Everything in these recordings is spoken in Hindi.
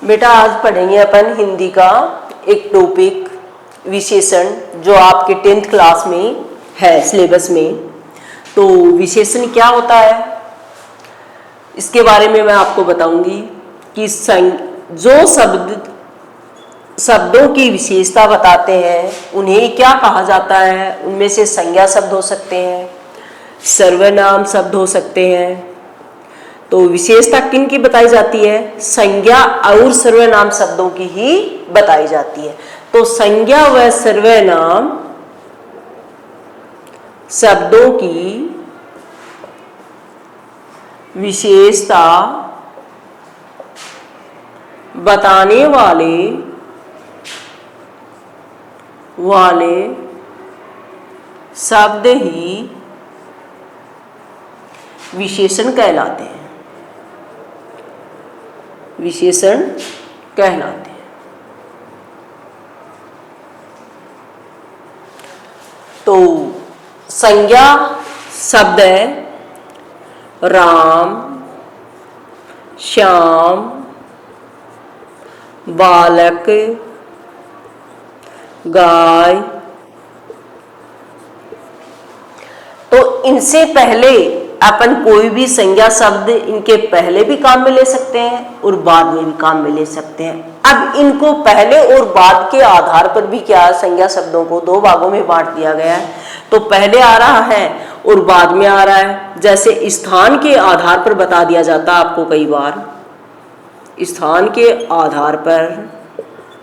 बेटा आज पढ़ेंगे अपन हिंदी का एक टॉपिक विशेषण जो आपके 10th क्लास में है सिलेबस में। तो विशेषण क्या होता है इसके बारे में मैं आपको बताऊंगी कि जो शब्दों की विशेषता बताते हैं उन्हें क्या कहा जाता है। उनमें से संज्ञा शब्द हो सकते हैं, सर्वनाम शब्द हो सकते हैं। तो विशेषता किन की बताई जाती है? संज्ञा और सर्वनाम शब्दों की ही बताई जाती है। तो संज्ञा व सर्वनाम शब्दों की विशेषता बताने वाले शब्द ही विशेषण कहलाते हैं। विशेषण कहलाते हैं। तो संज्ञा शब्द है राम, श्याम, बालक, गाय। तो इनसे पहले अपन कोई भी संज्ञा शब्द इनके पहले भी काम में ले सकते हैं और बाद में भी काम में ले सकते हैं। अब इनको पहले और बाद के आधार पर भी क्या संज्ञा शब्दों को दो भागों में बांट दिया गया है। तो पहले आ रहा है और बाद में आ रहा है। जैसे स्थान के आधार पर बता दिया जाता है आपको कई बार। स्थान के आधार पर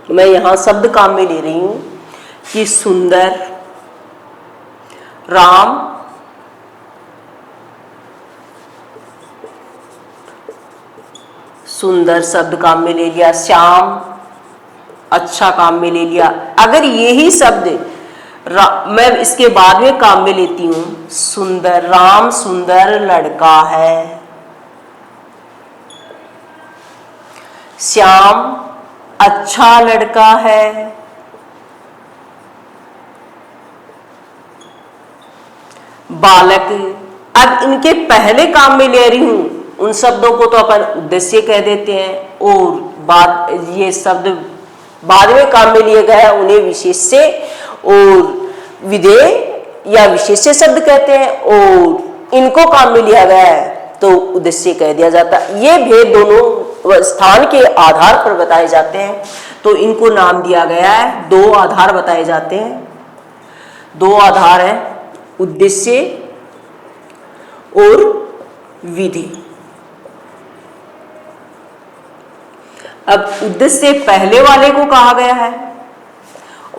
मैं यहाँ शब्द काम में ले रही हूं कि सुंदर, राम, सुंदर शब्द काम में ले लिया, श्याम अच्छा काम में ले लिया। अगर यही शब्द मैं इसके बाद में काम में लेती हूं, सुंदर, राम सुंदर लड़का है, श्याम अच्छा लड़का है, बालक। अब इनके पहले काम में ले रही हूं उन शब्दों को तो अपन उद्देश्य कह देते हैं और बाद ये शब्द बाद में काम में लिए गए उन्हें विशेष्य और विधेय या विशेष्य शब्द कहते हैं और इनको काम में लिया गया है तो उद्देश्य कह दिया जाता है। ये भेद दोनों स्थान के आधार पर बताए जाते हैं। तो इनको नाम दिया गया है, दो आधार बताए जाते हैं। दो आधार है उद्देश्य और विधि। अब उद्देश्य पहले वाले को कहा गया है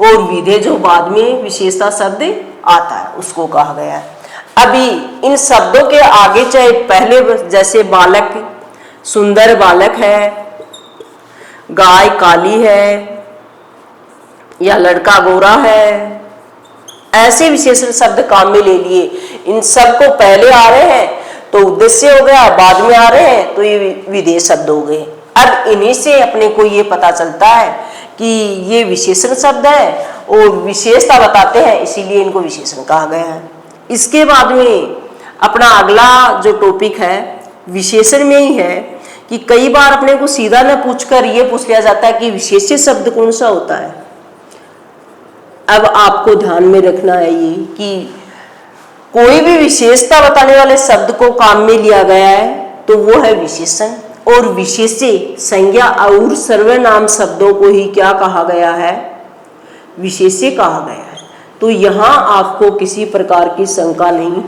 और विधेय जो बाद में विशेषता शब्द आता है उसको कहा गया है। अभी इन शब्दों के आगे चाहे पहले जैसे बालक सुंदर बालक है, गाय काली है या लड़का गोरा है, ऐसे विशेषण शब्द काम में ले लिए। इन सब को पहले आ रहे हैं तो उद्देश्य हो गया, बाद में आ रहे हैं तो ये विधेय शब्द हो गए। अब इन्हीं से अपने को ये पता चलता है कि ये विशेषण शब्द है और विशेषता बताते हैं, इसीलिए इनको विशेषण कहा गया है। इसके बाद में अपना अगला जो टॉपिक है विशेषण में ही है कि कई बार अपने को सीधा न पूछकर ये पूछ लिया जाता है कि विशेष्य शब्द कौन सा होता है। अब आपको ध्यान में रखना है ये कि कोई भी विशेषता बताने वाले शब्द को काम में लिया गया है तो वो है विशेषण। और विशेष्य संज्ञा और सर्वनाम शब्दों को ही क्या कहा गया है? विशेष्य कहा गया है। तो यहाँ आपको किसी प्रकार की शंका नहीं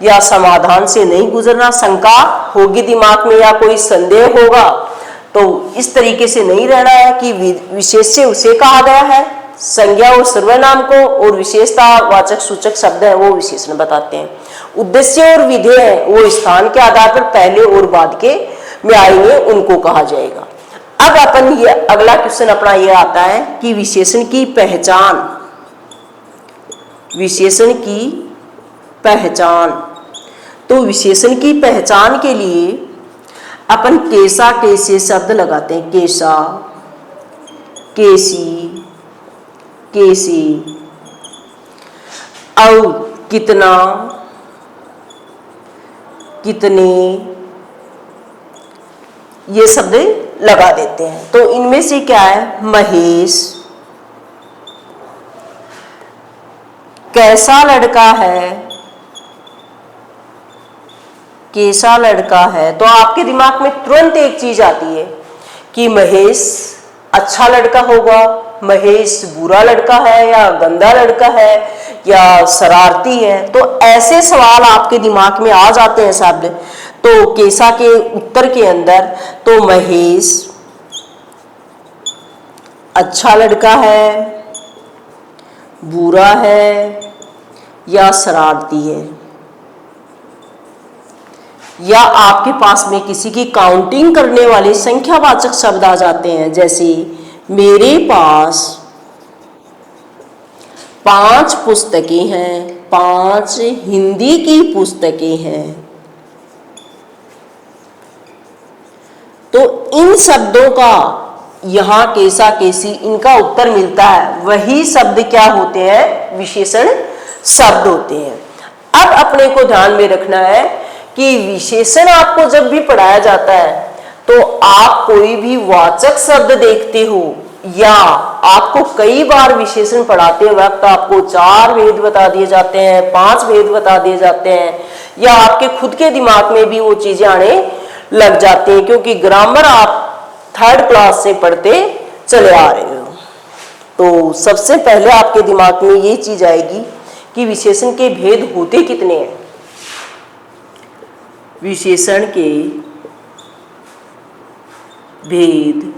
या समाधान से नहीं गुजरना। शंका होगी दिमाग में या कोई संदेह होगा तो इस तरीके से नहीं रहना है कि विशेष्य उसे कहा गया है, संज्ञा और सर्वनाम को, और विशेषता वाचक सूचक शब्द है वो विशेषण बताते हैं। उद्देश्य और विधेय है वो स्थान के आधार पर पहले और बाद के में आएंगे, उनको कहा जाएगा। अब अपन ये अगला क्वेश्चन अपना ये आता है कि विशेषण की पहचान। विशेषण की पहचान। तो विशेषण की पहचान के लिए अपन कैसा कैसे शब्द लगाते हैं। कैसा, कैसी, कैसे और कितना, कितने, ये शब्द लगा देते हैं। तो इनमें से क्या है? महेश कैसा लड़का है, कैसा लड़का है। तो आपके दिमाग में तुरंत एक चीज आती है कि महेश अच्छा लड़का होगा, महेश बुरा लड़का है या गंदा लड़का है या शरारती है। तो ऐसे सवाल आपके दिमाग में आ जाते हैं शब्द। तो कैसा के उत्तर के अंदर तो महेश अच्छा लड़का है, बुरा है या शरारती है। या आपके पास में किसी की काउंटिंग करने वाले संख्यावाचक शब्द आ जाते हैं, जैसे मेरे पास 5 पुस्तकें हैं, 5 हिंदी की पुस्तकें हैं। तो इन शब्दों का यहां कैसा कैसी इनका उत्तर मिलता है, वही शब्द क्या होते हैं? विशेषण शब्द होते हैं। अब अपने को ध्यान में रखना है कि विशेषण आपको जब भी पढ़ाया जाता है तो आप कोई भी वाचक शब्द देखते हो या आपको कई बार विशेषण पढ़ाते वक्त आपको 4 भेद बता दिए जाते हैं, 5 भेद बता दिए जाते हैं, या आपके खुद के दिमाग में भी वो चीजें आने लग जाती हैं, क्योंकि ग्रामर आप 3rd क्लास से पढ़ते चले आ रहे हो। तो सबसे पहले आपके दिमाग में ये चीज आएगी कि विशेषण के भेद होते कितने हैं। विशेषण के भेद,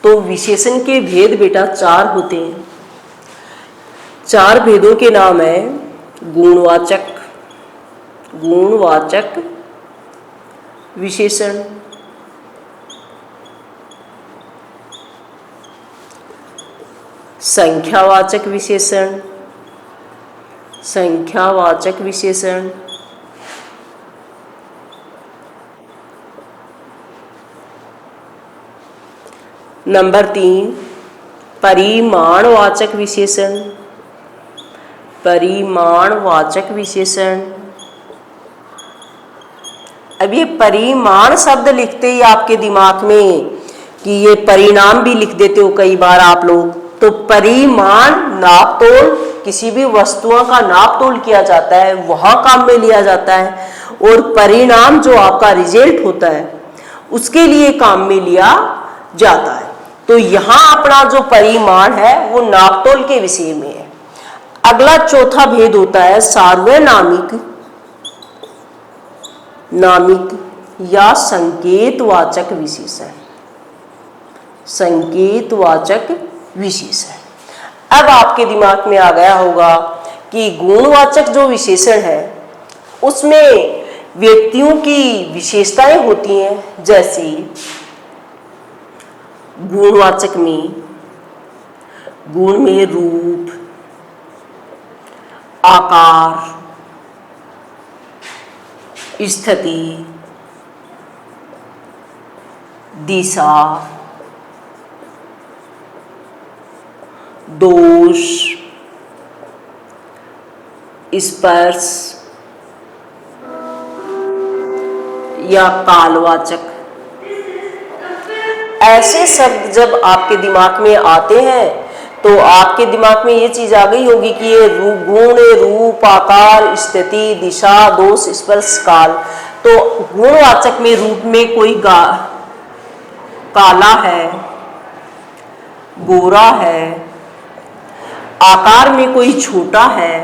तो विशेषण के भेद बेटा 4 होते हैं। 4 भेदों के नाम है गुणवाचक, गुणवाचक विशेषण, संख्यावाचक विशेषण, संख्यावाचक विशेषण, नंबर 3 परिमाणवाचक विशेषण, परिमाणवाचक विशेषण। अब ये परिमाण शब्द लिखते ही आपके दिमाग में कि ये परिणाम भी लिख देते हो कई बार आप लोग। तो परिमाण नाप तोल, किसी भी वस्तुओं का नाप तोल किया जाता है वहां काम में लिया जाता है, और परिणाम जो आपका रिजल्ट होता है उसके लिए काम में लिया जाता है। तो यहां अपना जो परिमाण है वो नाप तोल के विषय में है। अगला चौथा भेद होता है सार्वनामिक, नामिक या संकेतवाचक विशेषण, संकेतवाचक विशेषण। अब आपके दिमाग में आ गया होगा कि गुणवाचक जो विशेषण है उसमें व्यक्तियों की विशेषताएं होती हैं, जैसे गुणवाचक में गुण में रूप, आकार, स्थिति, दिशा, दोष, स्पर्श या कालवाचक। ऐसे शब्द जब आपके दिमाग में आते हैं तो आपके दिमाग में ये चीज आ गई होगी कि ये गुण, रूप, आकार, स्थिति, दिशा, दोष, स्पर्श, काल। तो गुणवाचक में रूप में कोई काला है, गोरा है, आकार में कोई छोटा है,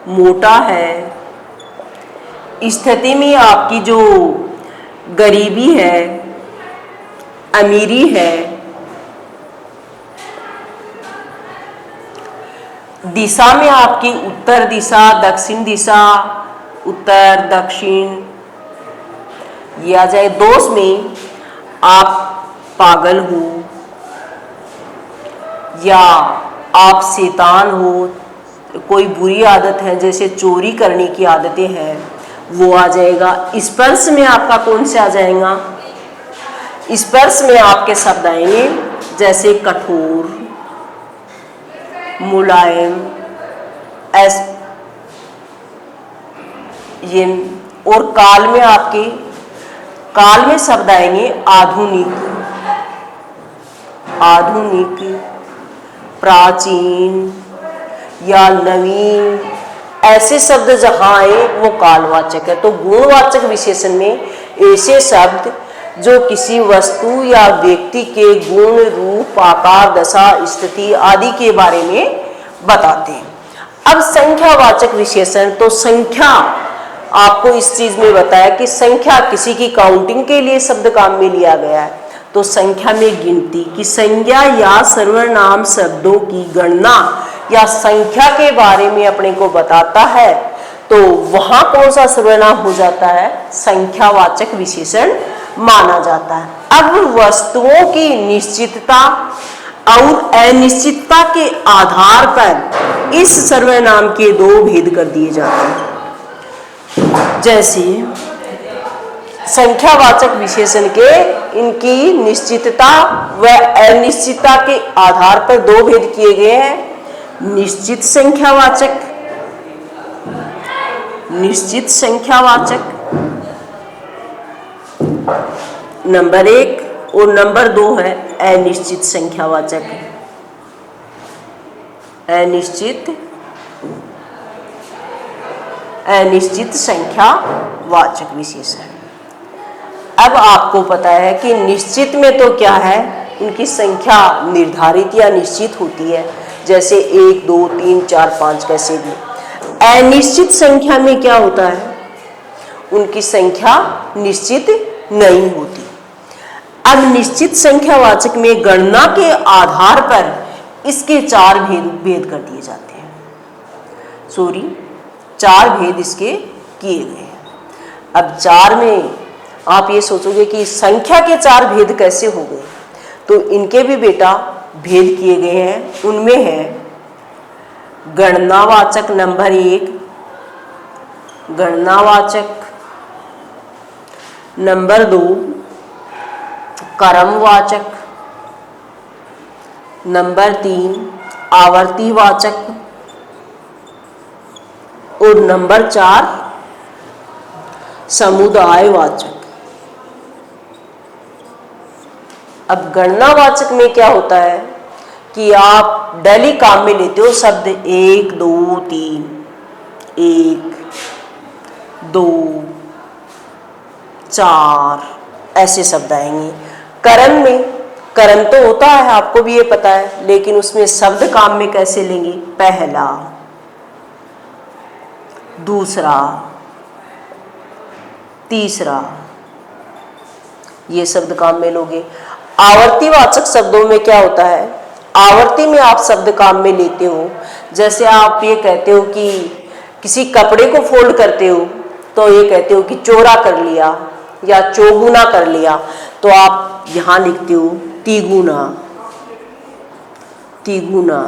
मोटा है, स्थिति में आपकी जो गरीबी है, अमीरी है, दिशा में आपकी उत्तर दिशा, दक्षिण दिशा, उत्तर दक्षिण, या जाए दोष में आप पागल हो या आप शैतान हो, कोई बुरी आदत है जैसे चोरी करने की आदतें हैं वो आ जाएगा। स्पर्श में आपका कौन से आ जाएगा? स्पर्श में आपके शब्द आएंगे जैसे कठोर, मुलायम, ये। और काल में आपके काल में शब्द आएंगे आधुनिक, आधुनिक, प्राचीन या नवीन, ऐसे शब्द जहां आए वो कालवाचक है। तो गुणवाचक विशेषण में ऐसे शब्द जो किसी वस्तु या व्यक्ति के गुण, रूप, आकार, दशा, स्थिति आदि के बारे में बताते हैं। अब संख्यावाचक विशेषण, तो संख्या, आपको इस चीज में बताया कि संख्या किसी की काउंटिंग के लिए शब्द काम में लिया गया है। तो संख्या में गिनती की संज्ञा या सर्वनाम शब्दों की गणना या संख्या के बारे में अपने को बताता है, तो वहां कौन सा सर्वनाम हो जाता है? संख्यावाचक विशेषण माना जाता है। अब वस्तुओं की निश्चितता और अनिश्चितता के आधार पर इस सर्वनाम के दो भेद कर दिए जाते हैं। जैसे संख्यावाचक विशेषण के इनकी निश्चितता व अनिश्चितता के आधार पर दो भेद किए गए हैं। निश्चित संख्यावाचक, निश्चित संख्यावाचक नंबर 1, और नंबर 2 है अनिश्चित संख्यावाचक, अनिश्चित संख्यावाचक विशेषण। अब आपको पता है कि निश्चित में तो क्या है, उनकी संख्या निर्धारित या निश्चित होती है, जैसे 1, 2, 3, 4, 5 कैसे भी। अनिश्चित संख्या में क्या होता है, उनकी संख्या निश्चित नहीं होती। अब निश्चित संख्यावाचक में गणना के आधार पर इसके 4 भेद कर दिए जाते हैं। 4 भेद इसके किए गए हैं। अब 4 में आप ये सोचोगे कि संख्या के 4 भेद कैसे हो गए, तो इनके भी बेटा भेद किए गए हैं। उनमें है गणनावाचक नंबर 1, गणनावाचक नंबर 2 क्रमवाचक, नंबर 3 आवर्तीवाचक और नंबर 4 समुदायवाचक। अब गणनावाचक में क्या होता है कि आप डेली काम में लेते हो शब्द 1, 2, 3, 1, 2, 4 ऐसे शब्द आएंगे। कर्म में, कर्म तो होता है, आपको भी ये पता है, लेकिन उसमें शब्द काम में कैसे लेंगे? पहला, दूसरा, तीसरा, ये शब्द काम में लोगे। आवर्तीवाचक शब्दों में क्या होता है, आवर्ती में आप शब्द काम में लेते हो। जैसे आप ये कहते हो कि किसी कपड़े को फोल्ड करते हो, तो ये कहते हो कि चौड़ा कर लिया या चौगुना कर लिया, तो आप यहां लिखते हो तिगुना, तिगुना,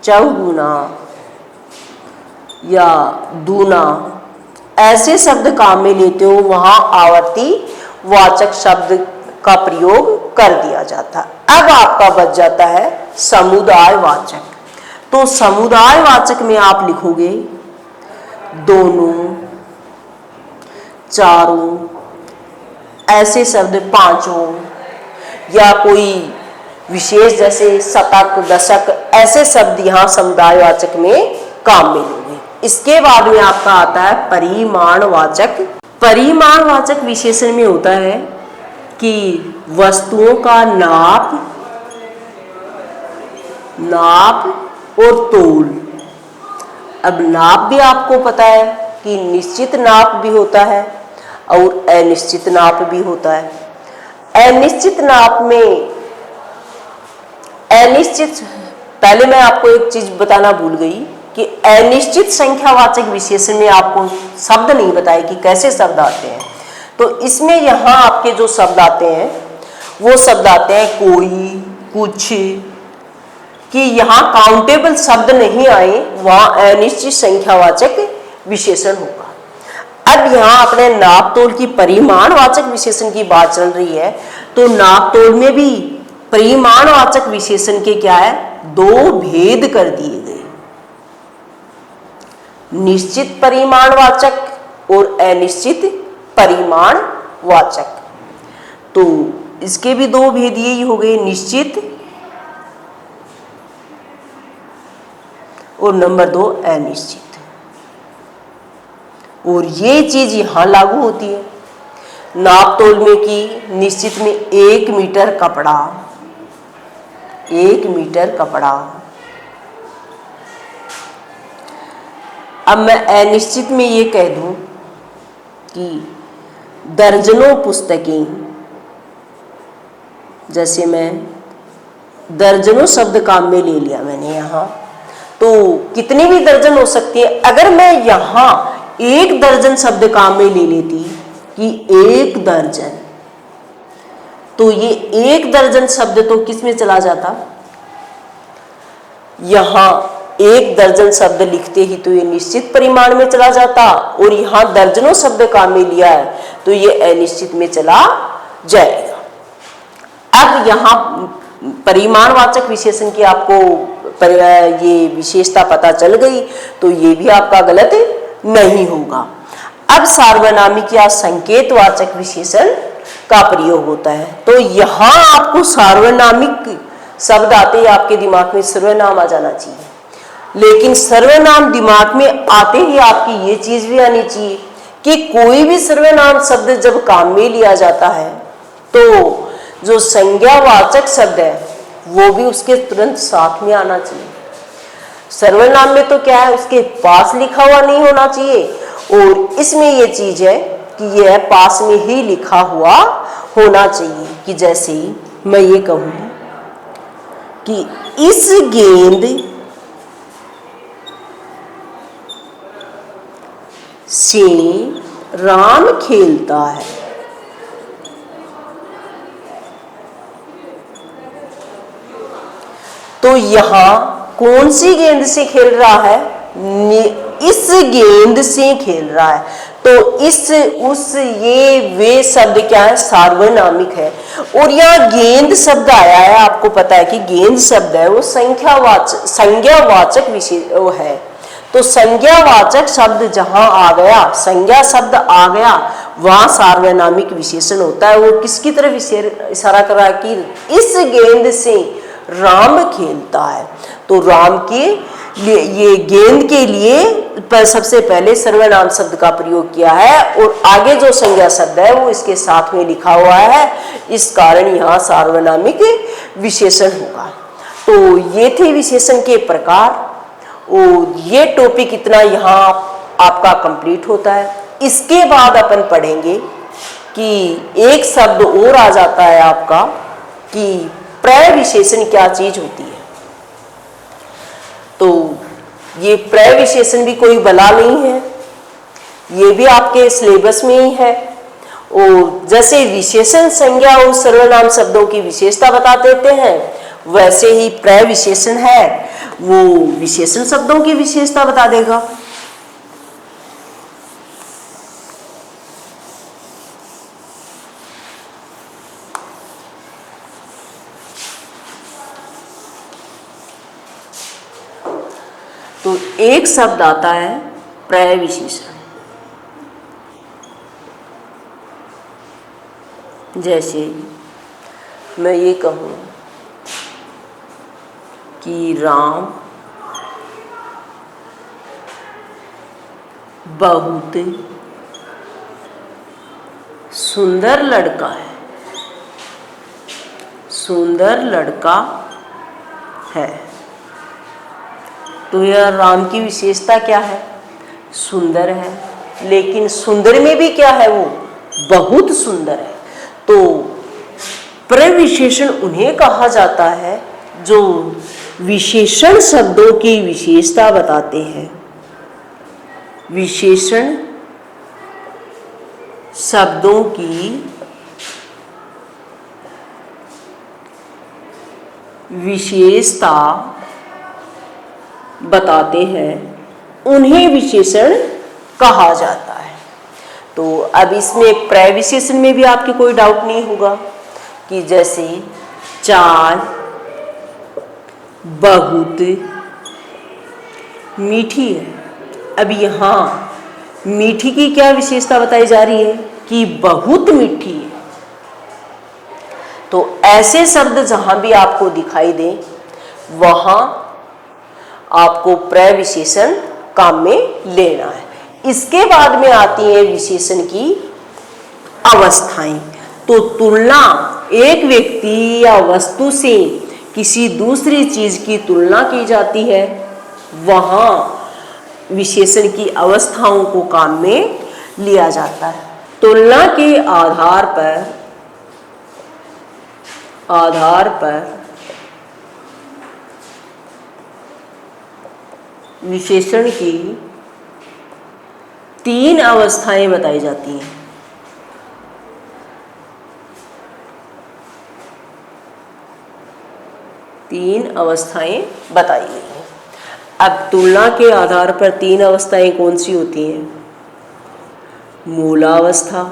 चौगुना या दूना, ऐसे शब्द काम में लेते हो, वहां आवर्ती वाचक शब्द का प्रयोग कर दिया जाता है। अब आपका बच जाता है समुदायवाचक। तो समुदायवाचक में आप लिखोगे दोनों, चारों, ऐसे शब्द, पांचों, या कोई विशेष जैसे शतक, दशक, ऐसे शब्द यहां समुदायवाचक में काम में लोगे। इसके बाद में आपका आता है परिमाणवाचक। परिमाणवाचक विशेषण में होता है कि वस्तुओं का नाप, नाप और तोल। अब नाप भी आपको पता है कि निश्चित नाप भी होता है और अनिश्चित नाप भी होता है। अनिश्चित नाप में, अनिश्चित, पहले मैं आपको एक चीज बताना भूल गई कि अनिश्चित संख्यावाचक विशेषण में आपको शब्द नहीं बताए कि कैसे शब्द आते हैं। तो इसमें यहां आपके जो शब्द आते हैं वो शब्द आते हैं कोई, कुछ, कि यहां काउंटेबल शब्द नहीं आए, वहां अनिश्चित संख्यावाचक विशेषण होगा। अब यहां अपने नाप तोल की परिमाणवाचक विशेषण की बात चल रही है, तो नाप तोल में भी परिमाणवाचक विशेषण के क्या है, 2 भेद कर दिए गए, निश्चित परिमाणवाचक और अनिश्चित परिमाणवाचक। वाचक। तो इसके भी दो भेद यही हो गए, निश्चित और नंबर 2 अनिश्चित। और ये चीज यहां लागू होती है नाप तोल में कि निश्चित में 1 मीटर कपड़ा, 1 मीटर कपड़ा। अब मैं अनिश्चित में ये कह दूं कि दर्जनों पुस्तकें, जैसे मैं दर्जनों शब्द काम में ले लिया मैंने यहाँ, तो कितनी भी दर्जन हो सकती है। अगर मैं यहाँ 1 दर्जन शब्द काम में ले लेती कि 1 दर्जन, तो ये 1 दर्जन शब्द तो किस में चला जाता, यहाँ 1 दर्जन शब्द लिखते ही तो ये निश्चित परिमाण में चला जाता, और यहाँ दर्जनों शब्द काम में लिया है तो ये अनिश्चित में चला जाएगा। अब यहाँ परिमाणवाचक विशेषण की आपको ये विशेषता पता चल गई, तो ये भी आपका गलत नहीं होगा। अब सार्वनामिक या संकेतवाचक विशेषण का प्रयोग होता है। तो यहाँ आपको सार्वनामिक शब्द आते ही आपके दिमाग में सर्वनाम आ जाना चाहिए, लेकिन सर्वनाम दिमाग में आते ही आपकी ये चीज भी आनी चाहिए कि कोई भी सर्वनाम शब्द जब काम में लिया जाता है तो जो संज्ञावाचक शब्द है वो भी उसके तुरंत साथ में आना चाहिए। सर्वनाम में तो क्या है, उसके पास लिखा हुआ नहीं होना चाहिए, और इसमें ये चीज है कि यह पास में ही लिखा हुआ होना चाहिए। कि जैसे मैं ये कहूं कि इस गेंद से राम खेलता है, तो यहां कौन सी गेंद से खेल रहा है, इस गेंद से खेल रहा है। तो इस, उस, ये, वे शब्द क्या है, सार्वनामिक है। और यहाँ गेंद शब्द आया है, आपको पता है कि गेंद शब्द है वो संज्ञावाचक विशेष वो है। तो संज्ञावाचक शब्द जहां आ गया, संज्ञा शब्द आ गया, वहां सार्वनामिक विशेषण होता है। वो किसकी तरफ इशारा कर रहा है कि इस गेंद से राम खेलता है। तो राम के लिए, ये गेंद के लिए सबसे पहले सर्वनाम शब्द का प्रयोग किया है, और आगे जो संज्ञा शब्द है वो इसके साथ में लिखा हुआ है, इस कारण यहाँ सार्वनामिक विशेषण होगा। तो ये थे विशेषण के प्रकार, और ये टॉपिक इतना यहाँ आपका कंप्लीट होता है। इसके बाद अपन पढ़ेंगे कि एक शब्द और आ जाता है आपका कि प्रविशेषण क्या चीज होती है। तो ये प्रविशेषण भी कोई बला नहीं है, ये भी आपके सिलेबस में ही है। और जैसे विशेषण संज्ञा और सर्वनाम शब्दों की विशेषता बता देते हैं, वैसे ही प्रविशेषण है वो विशेषण शब्दों की विशेषता बता देगा। तो एक शब्द आता है प्रविशेषण, जैसे मैं ये कहूं कि राम बहुत सुंदर लड़का है, सुंदर लड़का है। तो यह राम की विशेषता क्या है, सुंदर है, लेकिन सुंदर में भी क्या है, वो बहुत सुंदर है। तो प्रविशेषण उन्हें कहा जाता है जो विशेषण शब्दों की विशेषता बताते हैं। विशेषण शब्दों की विशेषता बताते हैं, उन्हें विशेषण कहा जाता है। तो अब इसमें प्रविशेषण में भी आपके कोई डाउट नहीं होगा कि जैसे चाय बहुत मीठी है। अब यहाँ मीठी की क्या विशेषता बताई जा रही है, कि बहुत मीठी है। तो ऐसे शब्द जहां भी आपको दिखाई दे वहां आपको प्रविशेषण काम में लेना है। इसके बाद में आती है विशेषण की अवस्थाएं। तो तुलना, एक व्यक्ति या वस्तु से किसी दूसरी चीज की तुलना की जाती है, वहां विशेषण की अवस्थाओं को काम में लिया जाता है। तुलना के आधार पर विशेषण की 3 अवस्थाएं बताई जाती हैं। तीन अवस्थाएं बताई गई हैं। अब तुलना के आधार पर 3 अवस्थाएं कौन सी होती हैं? मूलावस्था,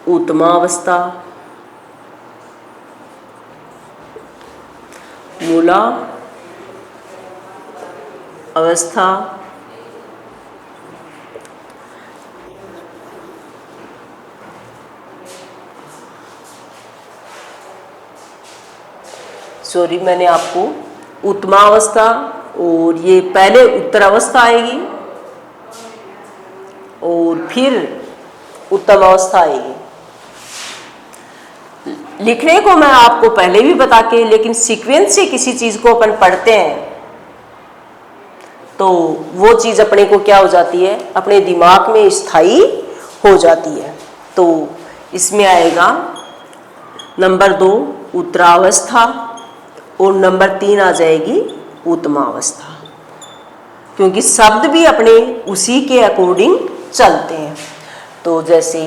उत्तमावस्था, मूला अवस्था, सॉरी मैंने आपको उत्तमावस्था, और ये पहले उत्तरावस्था आएगी और फिर उत्तम अवस्था आएगी। लिखने को मैं आपको पहले भी बता के, लेकिन सीक्वेंस से किसी चीज को अपन पढ़ते हैं तो वो चीज अपने को क्या हो जाती है, अपने दिमाग में स्थायी हो जाती है। तो इसमें आएगा नंबर 2 उत्तरावस्था और नंबर 3 आ जाएगी उत्तमावस्था, क्योंकि शब्द भी अपने उसी के अकॉर्डिंग चलते हैं। तो जैसे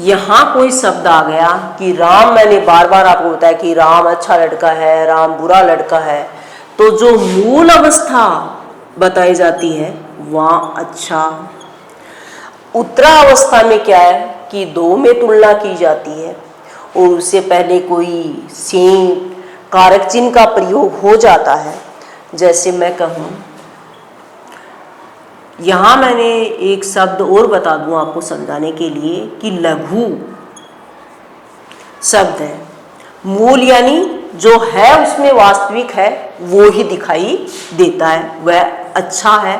यहां कोई शब्द आ गया कि राम, मैंने बार बार आपको बताया कि राम अच्छा लड़का है, राम बुरा लड़का है, तो जो मूल अवस्था बताई जाती है वहां अच्छा। उत्तरावस्था में क्या है कि 2 में तुलना की जाती है और उससे पहले कोई सेम कारक चिन्ह का प्रयोग हो जाता है। जैसे मैं कहूं, यहां मैंने एक शब्द और बता दूं आपको समझाने के लिए कि लघु शब्द है, मूल यानी जो है उसमें वास्तविक है वो ही दिखाई देता है। वह अच्छा है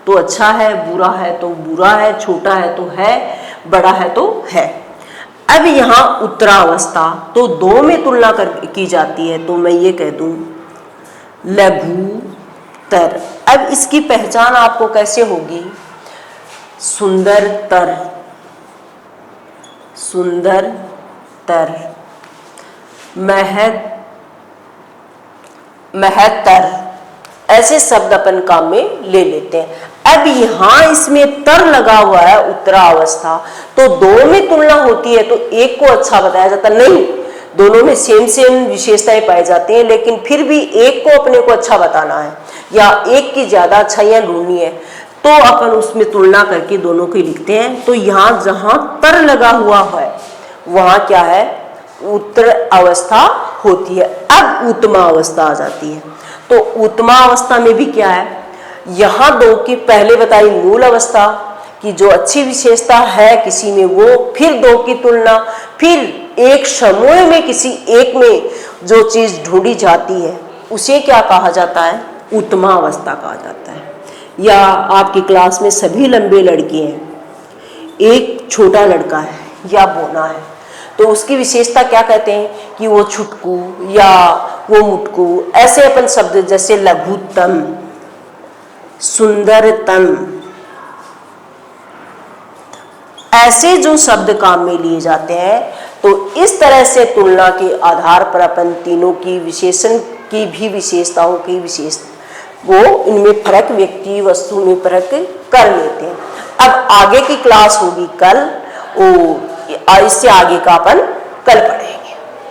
तो अच्छा है, बुरा है तो बुरा है, छोटा है तो है, बड़ा है तो है। अब यहाँ उत्तरावस्था तो 2 में तुलना की जाती है, तो मैं ये कह दूं लघुतर। अब इसकी पहचान आपको कैसे होगी? सुंदरतर, सुंदरतर, महतर, ऐसे शब्द अपन काम में ले लेते हैं। अब यहां इसमें तर लगा हुआ है उत्तरावस्था, तो 2 में तुलना होती है तो एक को अच्छा बताया जाता नहीं, दोनों में सेम विशेषताएं पाई जाती हैं, लेकिन फिर भी एक को अपने को अच्छा बताना है या एक की ज्यादा अच्छाइयां ढूंढनी है तो अपन उसमें तुलना करके दोनों को लिखते हैं। तो यहाँ जहां तर लगा हुआ है वहां क्या है, उत्तर अवस्था होती है। अब उत्तमा अवस्था आ जाती है। तो उत्तमा अवस्था में भी क्या है, यहाँ 2 की पहले बताई मूल अवस्था की जो अच्छी विशेषता है किसी में वो, फिर 2 की तुलना, फिर एक समूह में किसी एक में जो चीज ढूंढी जाती है उसे क्या कहा जाता है, उत्तमा अवस्था कहा जाता है। या आपकी क्लास में सभी लंबे लड़के हैं, एक छोटा लड़का है या बोना है, तो उसकी विशेषता क्या कहते हैं कि वो छुटकू या वो मुटकू, ऐसे अपन शब्द जैसे लघुतम, सुंदरतम, ऐसे जो शब्द काम में लिए जाते हैं। तो इस तरह से तुलना के आधार पर अपन तीनों की विशेषण की भी विशेषताओं की वो इनमें फर्क, व्यक्ति वस्तु में फर्क कर लेते हैं। अब आगे की क्लास होगी कल, और इससे आगे का अपन कल पढ़ेंगे।